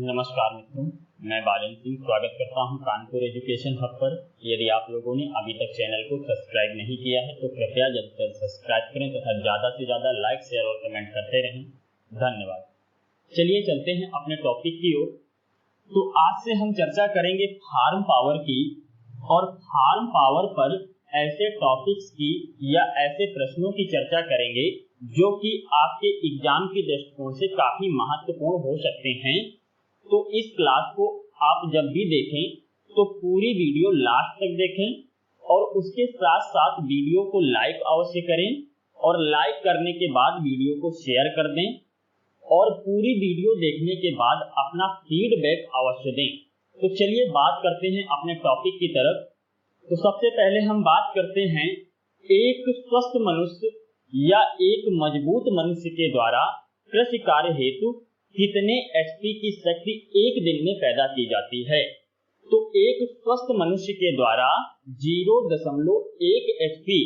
नमस्कार मित्रों, मैं बालन सिंह स्वागत करता हूं कानपुर एजुकेशन हब पर। यदि आप लोगों ने अभी तक चैनल को सब्सक्राइब नहीं किया है तो कृपया जल्द से जल्द सब्सक्राइब करें तथा ज़्यादा से ज़्यादा लाइक, शेयर और कमेंट करते रहें। धन्यवाद। चलिए चलते हैं अपने टॉपिक की ओर। तो आज से हम चर्चा करेंगे फार्म पावर की, और फार्म पावर पर ऐसे टॉपिक्स की या ऐसे प्रश्नों की चर्चा करेंगे जो कि आपके एग्जाम के दृष्टिकोण से काफी महत्वपूर्ण हो सकते हैं। तो इस क्लास को आप जब भी देखें तो पूरी वीडियो लास्ट तक देखें, और उसके साथ साथ वीडियो को लाइक अवश्य करें, और लाइक करने के बाद वीडियो को शेयर कर दें, और पूरी वीडियो देखने के बाद अपना फीडबैक अवश्य दें। तो चलिए बात करते हैं अपने टॉपिक की तरफ। तो सबसे पहले हम बात करते हैं एक स्वस्थ मनुष्य या एक मजबूत मनुष्य के द्वारा कृषि कार्य हेतु कितने एचपी की शक्ति एक दिन में पैदा की जाती है। तो एक स्वस्थ मनुष्य के द्वारा 0.1 एचपी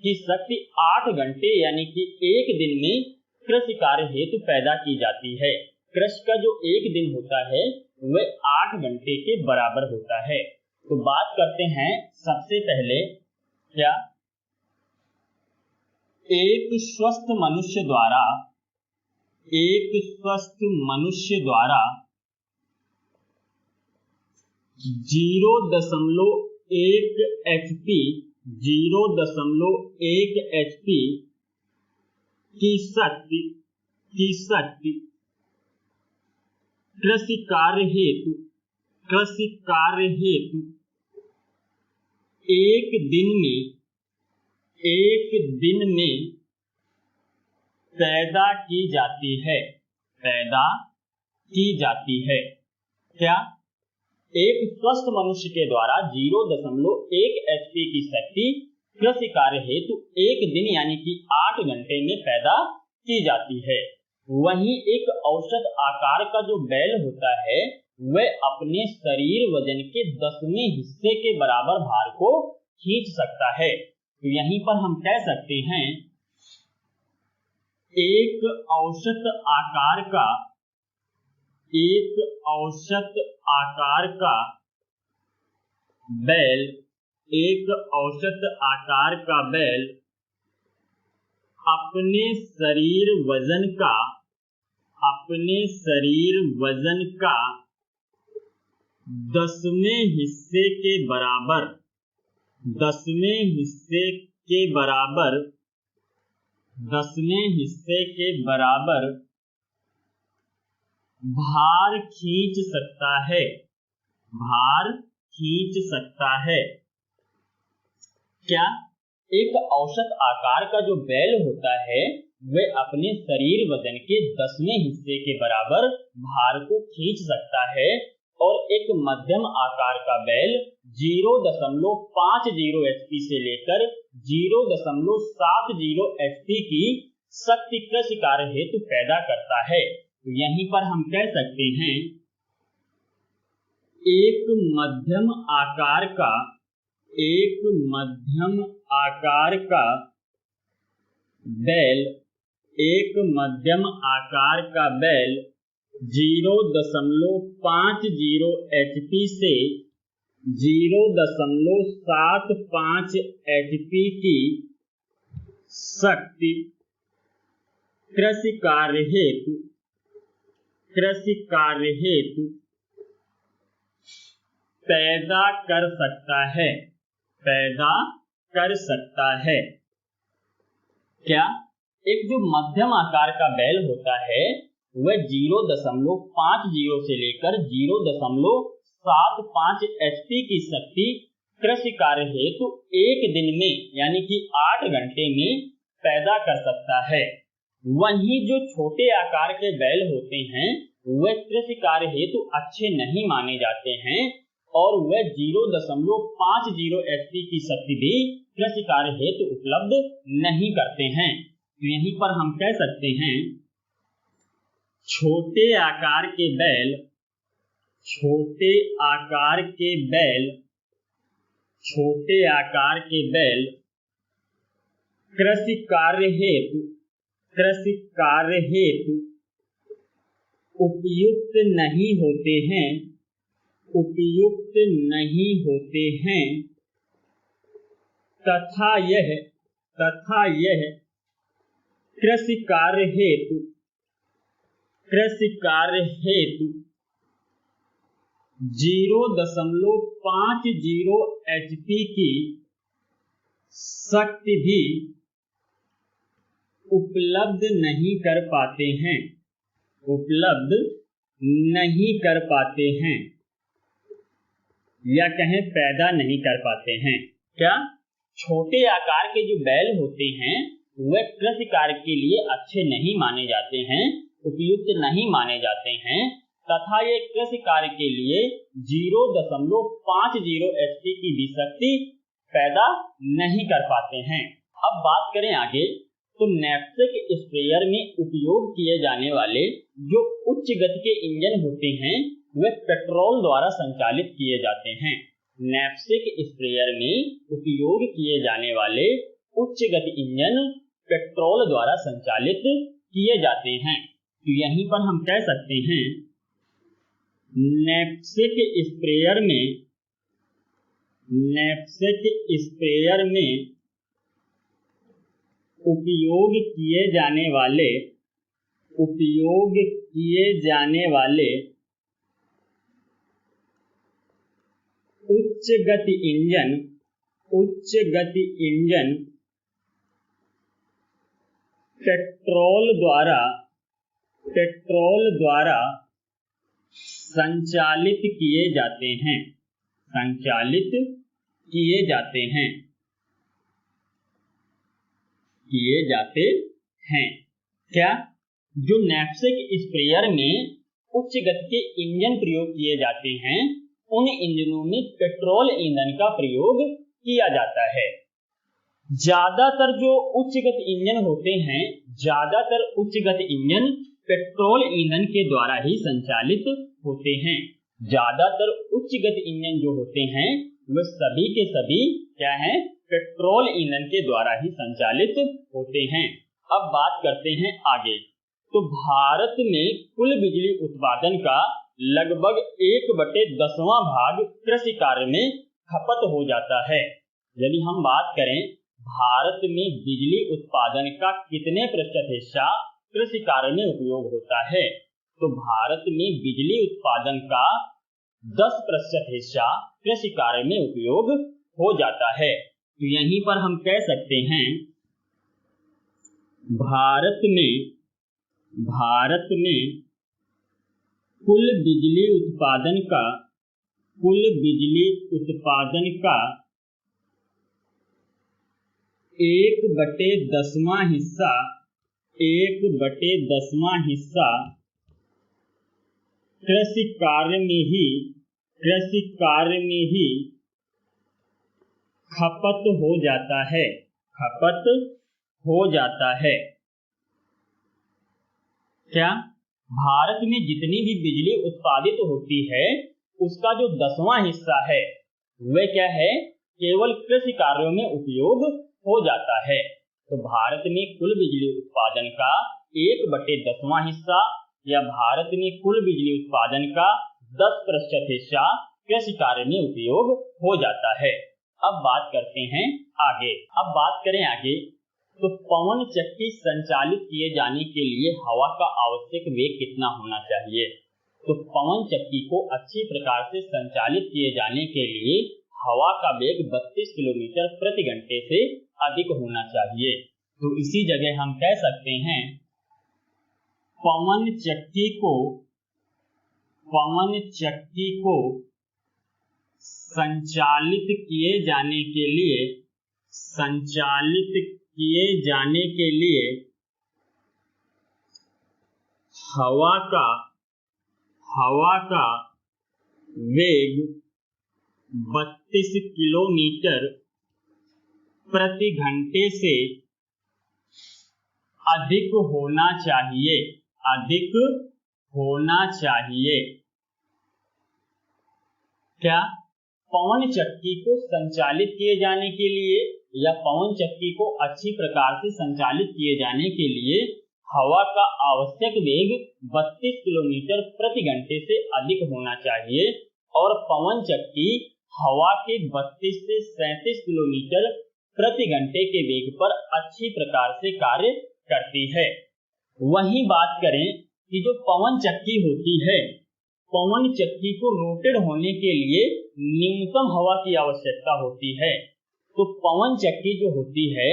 की शक्ति 8 घंटे यानी कि एक दिन में कृषि कार्य हेतु पैदा की जाती है। कृषि का जो एक दिन होता है वह 8 घंटे के बराबर होता है। तो बात करते हैं सबसे पहले, क्या एक स्वस्थ मनुष्य द्वारा 0.1 एचपी की शक्ति कृषि कार्य हेतु एक दिन में पैदा की जाती है। क्या एक स्वस्थ मनुष्य के द्वारा 0.1 एचपी की शक्ति कृषि कार्य हेतु एक दिन यानी कि 8 घंटे में पैदा की जाती है। वहीं एक औसत आकार का जो बैल होता है वह अपने शरीर वजन के 10वें हिस्से के बराबर भार को खींच सकता है। तो यहीं पर हम कह सकते हैं एक औसत आकार का बैल अपने शरीर वजन का 10वें हिस्से के बराबर भार खींच सकता है। क्या एक औसत आकार का जो बैल होता है वह अपने शरीर वजन के 10वें हिस्से के बराबर भार को खींच सकता है, और एक मध्यम आकार का बैल 0.50 एचपी से लेकर 0.70 एचपी की शक्ति कृषि कार्य हेतु पैदा करता है। तो यहीं पर हम कह सकते हैं एक मध्यम आकार का बैल 0.50 एचपी से 0.75 एचपी की शक्ति कृषि कार्य हेतु पैदा कर सकता है। क्या एक जो मध्यम आकार का बैल होता है वह 0.50 से लेकर 0.75 एचपी की शक्ति कृषि कार्य हेतु एक दिन में यानी कि 8 घंटे में पैदा कर सकता है। वहीं जो छोटे आकार के बैल होते हैं वह कृषि कार्य हेतु अच्छे नहीं माने जाते हैं, और वह 0.50 एचपी की शक्ति भी कृषि कार्य हेतु उपलब्ध नहीं करते हैं। तो यहीं पर हम कह सकते हैं छोटे आकार के बैल कृषि कार्य हेतु उपयुक्त नहीं होते हैं, उपयुक्त नहीं होते हैं तथा यह कृषि कार्य हेतु 0.50 HP की शक्ति भी उपलब्ध नहीं कर पाते हैं, उपलब्ध नहीं कर पाते हैं या कहें पैदा नहीं कर पाते हैं। क्या छोटे आकार के जो बैल होते हैं वह कृषि कार्य के लिए अच्छे नहीं माने जाते हैं, उपयुक्त नहीं माने जाते हैं तथा ये कृषि कार्य के लिए 0.50 HP की भी शक्ति पैदा नहीं कर पाते हैं। अब बात करें आगे तो नैपसेक स्प्रेयर में उपयोग किए जाने वाले जो उच्च गति के इंजन होते हैं वे पेट्रोल द्वारा संचालित किए जाते हैं। नैपसेक स्प्रेयर में उपयोग किए जाने वाले उच्च गति इंजन पेट्रोल द्वारा संचालित किए जाते हैं। तो यहीं पर हम कह सकते हैं नैपसेक स्प्रेयर में उपयोग किए जाने वाले उच्च गति इंजन पेट्रोल द्वारा संचालित किए जाते हैं। क्या जो नैपसेक स्प्रेयर में उच्च गति के इंजन प्रयोग किए जाते हैं उन इंजनों में पेट्रोल ईंधन का प्रयोग किया जाता है। ज्यादातर जो उच्च गति इंजन होते हैं, ज्यादातर उच्च गति इंजन पेट्रोल ईंधन के द्वारा ही संचालित होते हैं। ज्यादातर उच्च गति इंजन जो होते हैं वे सभी के सभी क्या हैं, पेट्रोल ईंधन के द्वारा ही संचालित होते हैं। अब बात करते हैं आगे। तो भारत में कुल बिजली उत्पादन का लगभग 1/10 भाग कृषि कार्य में खपत हो जाता है। यदि हम बात करें भारत में बिजली उत्पादन का कितने प्रतिशत हिस्सा कृषि कार्य में उपयोग होता है, तो भारत में बिजली उत्पादन का 10% हिस्सा कृषि कार्य में उपयोग हो जाता है। तो यहीं पर हम कह सकते हैं भारत में कुल बिजली उत्पादन का 1/10 हिस्सा कृषि कार्य में ही खपत हो जाता है। क्या भारत में जितनी भी बिजली उत्पादित होती है उसका जो 10वां हिस्सा है वह क्या है, केवल कृषि कार्यों में उपयोग हो जाता है। तो भारत में कुल बिजली उत्पादन का 1/10 हिस्सा या भारत में कुल बिजली उत्पादन का 10% हिस्सा कृषि कार्य में उपयोग हो जाता है। अब बात करते हैं आगे। अब बात करें आगे तो पवन चक्की संचालित किए जाने के लिए हवा का आवश्यक वेग कितना होना चाहिए। तो पवन चक्की को अच्छी प्रकार से संचालित किए जाने के लिए हवा का वेग 32 किलोमीटर प्रति घंटे से अधिक होना चाहिए। तो इसी जगह हम कह सकते हैं पवन चक्की को संचालित किए जाने के लिए हवा का वेग 32 किलोमीटर प्रति घंटे से अधिक होना चाहिए। क्या पवन चक्की को संचालित किए जाने के लिए या पवन चक्की को अच्छी प्रकार से संचालित किए जाने के लिए हवा का आवश्यक वेग 32 किलोमीटर प्रति घंटे से अधिक होना चाहिए और पवन चक्की हवा के 32 से 37 किलोमीटर प्रति घंटे के वेग पर अच्छी प्रकार से कार्य करती है। वहीं बात करें कि जो पवन चक्की होती है, पवन चक्की को रोटेट होने के लिए न्यूनतम हवा की आवश्यकता होती है। तो पवन चक्की जो होती है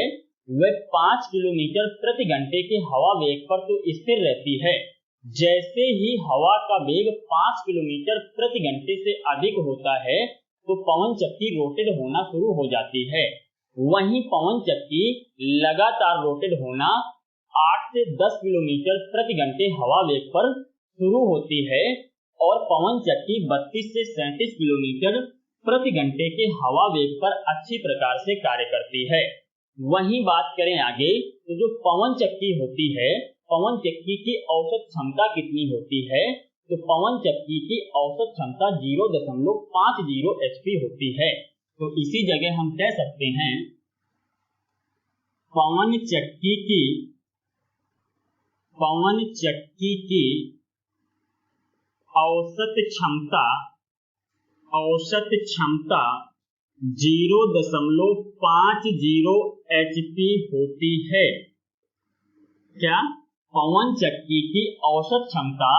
वह 5 किलोमीटर प्रति घंटे के हवा वेग पर तो स्थिर रहती है। जैसे ही हवा का वेग 5 किलोमीटर प्रति घंटे से अधिक होता है तो पवन चक्की रोटेट होना शुरू हो जाती है। वहीं पवन चक्की लगातार रोटेट होना 8 से 10 किलोमीटर प्रति घंटे हवा वेग पर शुरू होती है और पवन चक्की 32 से 37 किलोमीटर प्रति घंटे के हवा वेग पर अच्छी प्रकार से कार्य करती है। वहीं बात करें आगे तो जो पवन चक्की होती है, पवन चक्की की औसत क्षमता कितनी होती है? तो पवन चक्की की औसत क्षमता 0.50 HP होती है। तो इसी जगह हम कह सकते हैं पवन चक्की की औसत क्षमता 0.50 HP होती है। क्या? पवन चक्की की औसत क्षमता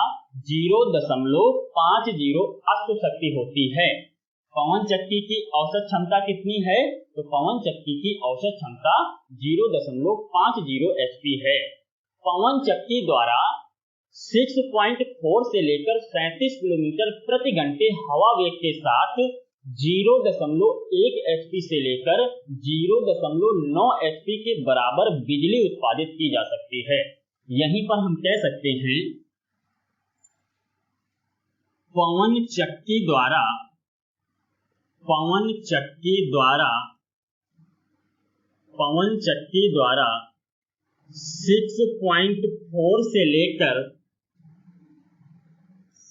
0.50 अश्वशक्ति होती है। पवन चक्की की औसत क्षमता कितनी है? तो पवन चक्की की औसत क्षमता 0.50 HP है। पवन चक्की द्वारा 6.4 से लेकर 37 किलोमीटर प्रति घंटे हवा वेग के साथ 0.1 HP से लेकर 0.9 HP के बराबर बिजली उत्पादित की जा सकती है। यहीं पर हम कह सकते हैं पवन चक्की द्वारा 6.4 से लेकर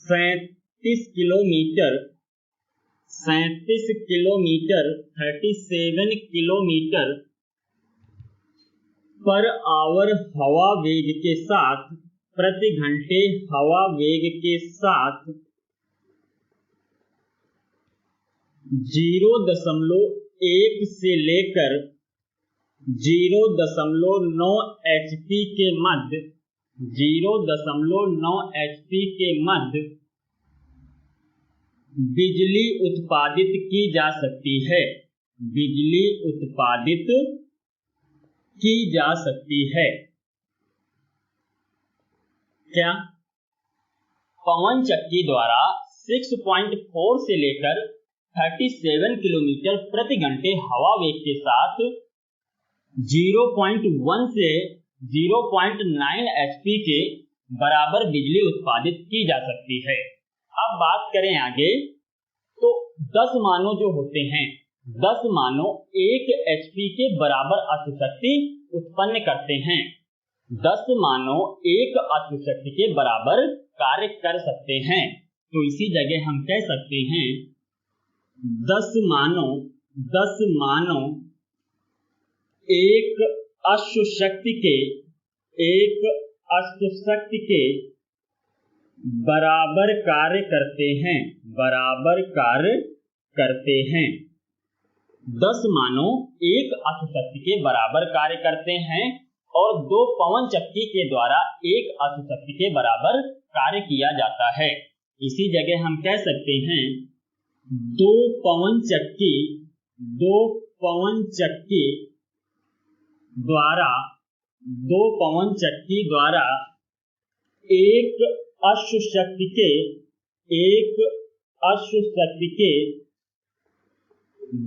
37 किलोमीटर 37 किलोमीटर पर आवर हवा वेग के साथ प्रति घंटे हवा वेग के साथ 0.1 से लेकर 0.9 HP के मध्य 0.9 HP के मध्य बिजली उत्पादित की जा सकती है। बिजली उत्पादित की जा सकती है। क्या? पवन चक्की द्वारा 6.4 से लेकर 37 किलोमीटर प्रति घंटे हवा वेग के साथ 0.1 से 0.9 HP के बराबर बिजली उत्पादित की जा सकती है। अब बात करें आगे तो 10 मानों जो होते हैं, 10 मानों 1 HP के बराबर अश्वशक्ति उत्पन्न करते हैं। 10 मानों 1 अश्वशक्ति के बराबर कार्य कर सकते हैं। तो इसी जगह हम कह सकते हैं 10 मानों 1 अश्वशक्ति के बराबर कार्य करते हैं। 10 मानों 1 अश्वशक्ति के बराबर कार्य करते हैं और 2 पवन चक्की के द्वारा 1 अश्वशक्ति के बराबर कार्य किया जाता है। इसी जगह हम कह सकते हैं 2 पवन चक्की द्वारा 1 अश्वशक्ति के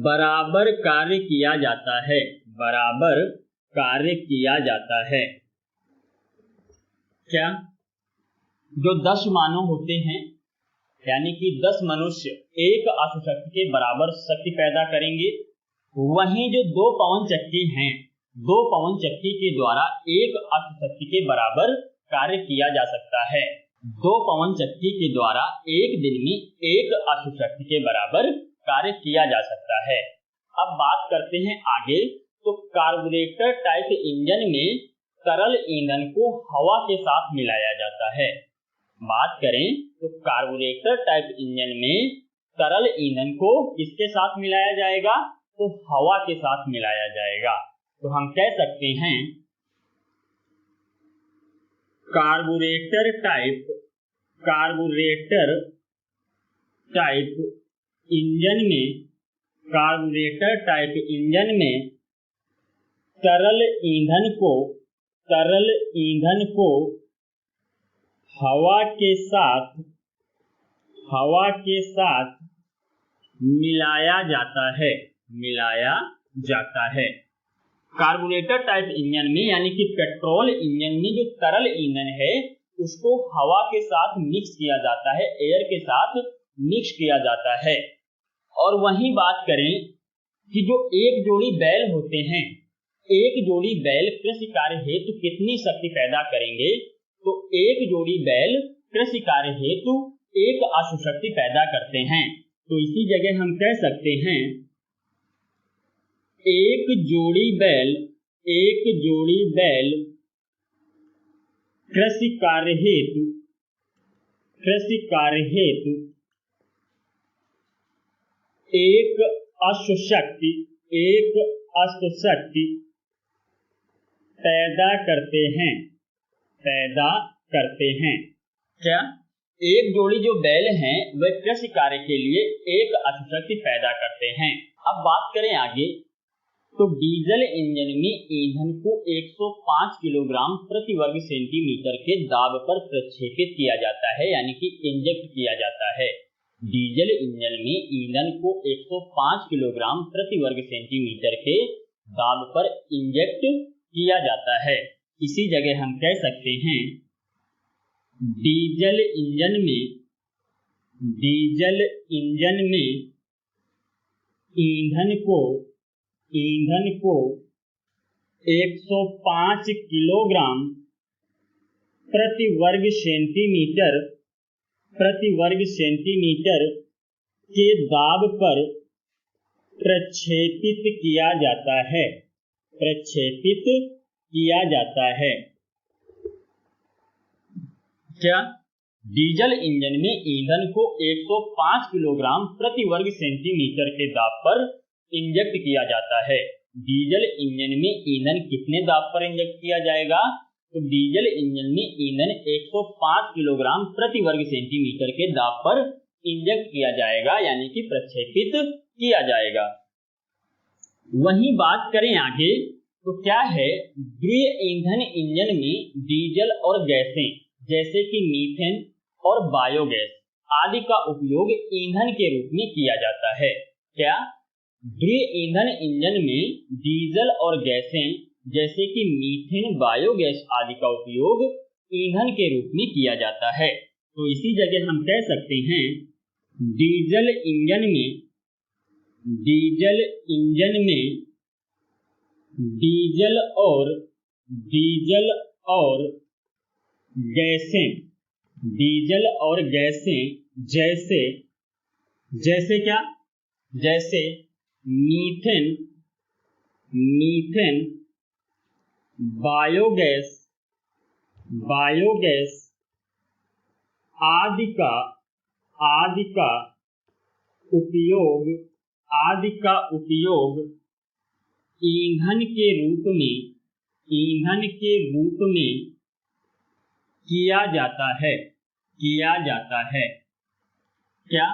बराबर कार्य किया जाता है। क्या? जो 10 मानव होते हैं यानी कि 10 मनुष्य 1 अश्वशक्ति के बराबर शक्ति पैदा करेंगे, वहीं जो 2 पवन चक्की हैं, 2 पवन चक्की के द्वारा 1 अश्वशक्ति के बराबर कार्य किया जा सकता है। 2 पवन चक्की के द्वारा एक दिन में 1 अश्वशक्ति के बराबर कार्य किया जा सकता है। अब बात करते हैं आगे तो कार्बोरेटर टाइप इंजन में तरल ईंधन को हवा के साथ मिलाया जाता है। बात करें तो कार्बोरेटर टाइप इंजन में तरल ईंधन को किसके साथ मिलाया जाएगा, तो हवा के साथ मिलाया जाएगा। तो हम कह सकते हैं कार्बोरेटर टाइप इंजन में तरल ईंधन को हवा के साथ मिलाया जाता है। कार्बोरेटर टाइप इंजन में यानी कि पेट्रोल इंजन में जो तरल ईंधन है उसको हवा के साथ मिक्स किया जाता है, एयर के साथ मिक्स किया जाता है। और वहीं बात करें कि जो एक जोड़ी बैल होते हैं, एक जोड़ी बैल कृषि कार्य हेतु कितनी शक्ति पैदा करेंगे, तो एक जोड़ी बैल कृषि कार्य हेतु एक अश्वशक्ति पैदा करते हैं। तो इसी जगह हम कह सकते हैं एक जोड़ी बैल कृषि कार्य हेतु एक अश्वशक्ति पैदा करते हैं। क्या एक जोड़ी जो बैल हैं वह कृषि कार्य के लिए एक अश्वशक्ति पैदा करते हैं। अब बात करें आगे तो डीजल इंजन में ईंधन को 105 किलोग्राम प्रति वर्ग सेंटीमीटर के दाब पर प्रक्षेपित किया जाता है, यानी कि इंजेक्ट किया जाता है। डीजल इंजन में ईंधन को 105 किलोग्राम प्रति वर्ग सेंटीमीटर के दाब पर इंजेक्ट किया जाता है। इसी जगह हम कह सकते हैं डीजल इंजन में ईंधन को 105 किलोग्राम प्रति वर्ग सेंटीमीटर के दाब पर प्रक्षेपित किया जाता है। क्या डीजल इंजन में ईंधन को 105 किलोग्राम प्रति वर्ग सेंटीमीटर के दाब पर इंजेक्ट किया जाता है। डीजल इंजन में ईंधन कितने दाब पर इंजेक्ट किया जाएगा, तो डीजल इंजन में ईंधन 105 किलोग्राम प्रति वर्ग सेंटीमीटर के दाब पर इंजेक्ट किया जाएगा, यानी कि प्रक्षेपित किया जाएगा। वहीं बात करें आगे तो क्या है, द्रव्य ईंधन इंजन में डीजल और गैसें जैसे कि मीथेन और बायोगैस आदि का उपयोग ईंधन के रूप में किया जाता है। क्या द्रव्य ईंधन इंजन में डीजल और गैसें जैसे कि मीथेन, बायोगैस आदि का उपयोग ईंधन के रूप में किया जाता है। तो इसी जगह हम कह सकते हैं डीजल इंजन में डीजल और गैसें जैसे क्या, जैसे मीथेन, बायोगैस आदि का उपयोग ईंधन के रूप में किया जाता है। क्या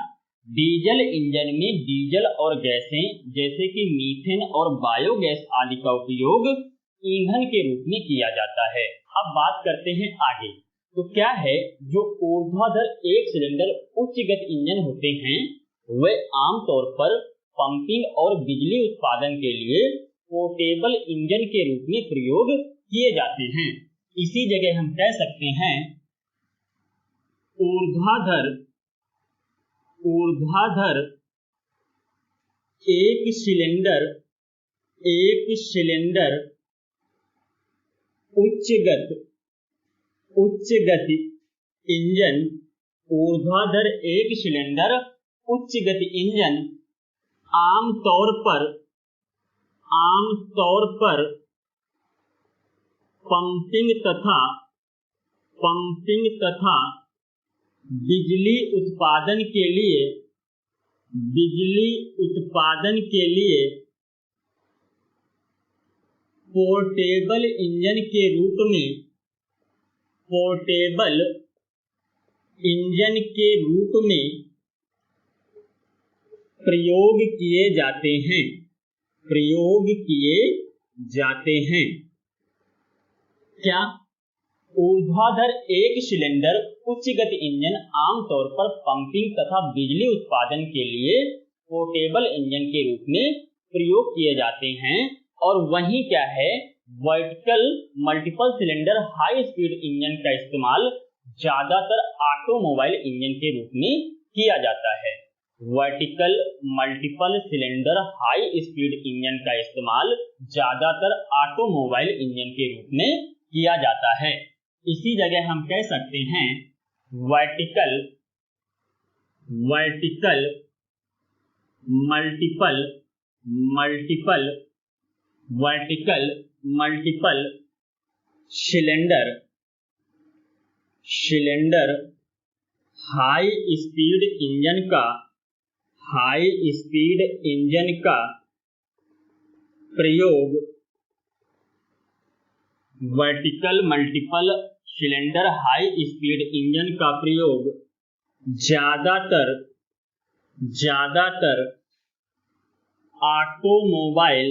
डीजल इंजन में डीजल और गैसें जैसे कि मीथेन और बायोगैस आदि का उपयोग ईंधन के रूप में किया जाता है। अब बात करते हैं आगे तो क्या है, जो ऊर्ध्वाधर एक सिलेंडर उच्च गति इंजन होते हैं वे आमतौर पर पंपिंग और बिजली उत्पादन के लिए पोर्टेबल इंजन के रूप में प्रयोग किए जाते हैं। इसी जगह हम कह सकते हैं ऊर्ध्वाधर एक सिलेंडर उच्च गति इंजन, ऊर्ध्वाधर एक सिलेंडर उच्च गति इंजन आमतौर पर पंपिंग तथा बिजली उत्पादन के लिए पोर्टेबल इंजन के रूप में प्रयोग किए जाते हैं। क्या? ऊर्ध्वाधर एक सिलेंडर उच्च गति इंजन आमतौर पर पंपिंग तथा बिजली उत्पादन के लिए पोर्टेबल इंजन के रूप में प्रयोग किए जाते हैं, और वहीं क्या है, vertical multiple cylinder high speed engine का इस्तेमाल ज्यादातर ऑटोमोबाइल इंजन के रूप में किया जाता है। Vertical multiple cylinder high speed engine का इस्तेमाल ज्यादातर ऑटोमोबाइल इंजन के रूप में किया जाता है। इसी जगह हम कह सकते हैं vertical multiple cylinder high speed engine का प्रयोग vertical multiple cylinder high speed engine का प्रयोग ज्यादातर ऑटोमोबाइल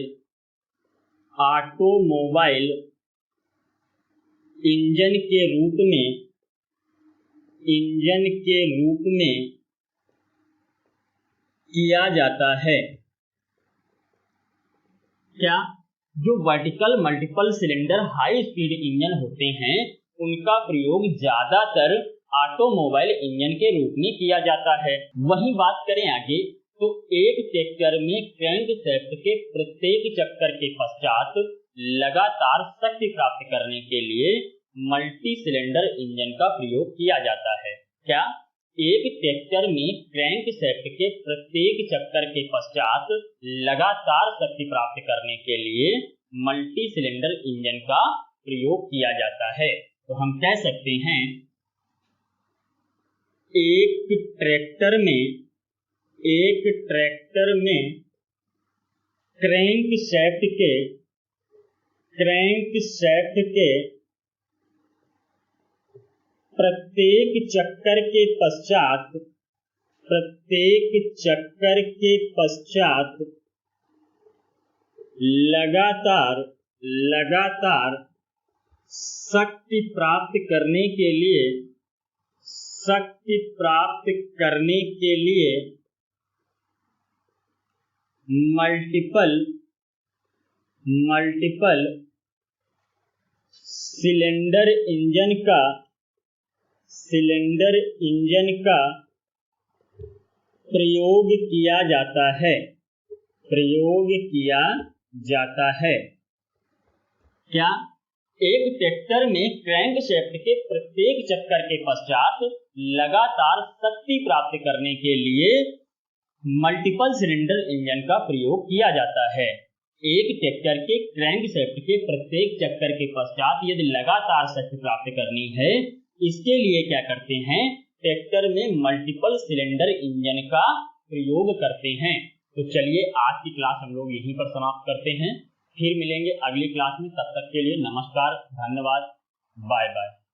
इंजन के रूप में किया जाता है। क्या? जो vertical multiple cylinder high speed engine होते हैं उनका प्रयोग ज्यादातर ऑटोमोबाइल इंजन के रूप में किया जाता है। वहीं बात करें आगे तो एक ट्रैक्टर में क्रैंकशाफ्ट के प्रत्येक चक्कर के पश्चात लगातार शक्ति प्राप्त करने के लिए मल्टी सिलेंडर इंजन का प्रयोग किया जाता है। क्या? एक ट्रैक्टर में क्रैंकशाफ्ट के प्रत्येक चक्कर के पश्चात लगातार शक्ति प्राप्त करने के लिए मल्टी सिलेंडर इंजन का प्रयोग किया जाता है। तो हम कह सकते हैं एक ट्रैक्टर में क्रैंकशाफ्ट के प्रत्येक चक्कर के पश्चात लगातार शक्ति प्राप्त करने के लिए मल्टीपल सिलेंडर इंजन का प्रयोग किया जाता है। क्या? एक ट्रैक्टर में क्रैंकशाफ्ट के प्रत्येक चक्कर के पश्चात लगातार शक्ति प्राप्त करने के लिए मल्टीपल सिलेंडर इंजन का प्रयोग किया जाता है। एक ट्रैक्टर के क्रैंकशाफ्ट के प्रत्येक चक्कर के पश्चात यदि लगातार शक्ति प्राप्त करनी है, इसके लिए क्या करते हैं, ट्रैक्टर में मल्टीपल सिलेंडर इंजन का प्रयोग करते हैं। तो चलिए आज की क्लास हम लोग यहीं पर समाप्त करते हैं, फिर मिलेंगे अगली क्लास में। तब तक के लिए नमस्कार, धन्यवाद, बाय बाय।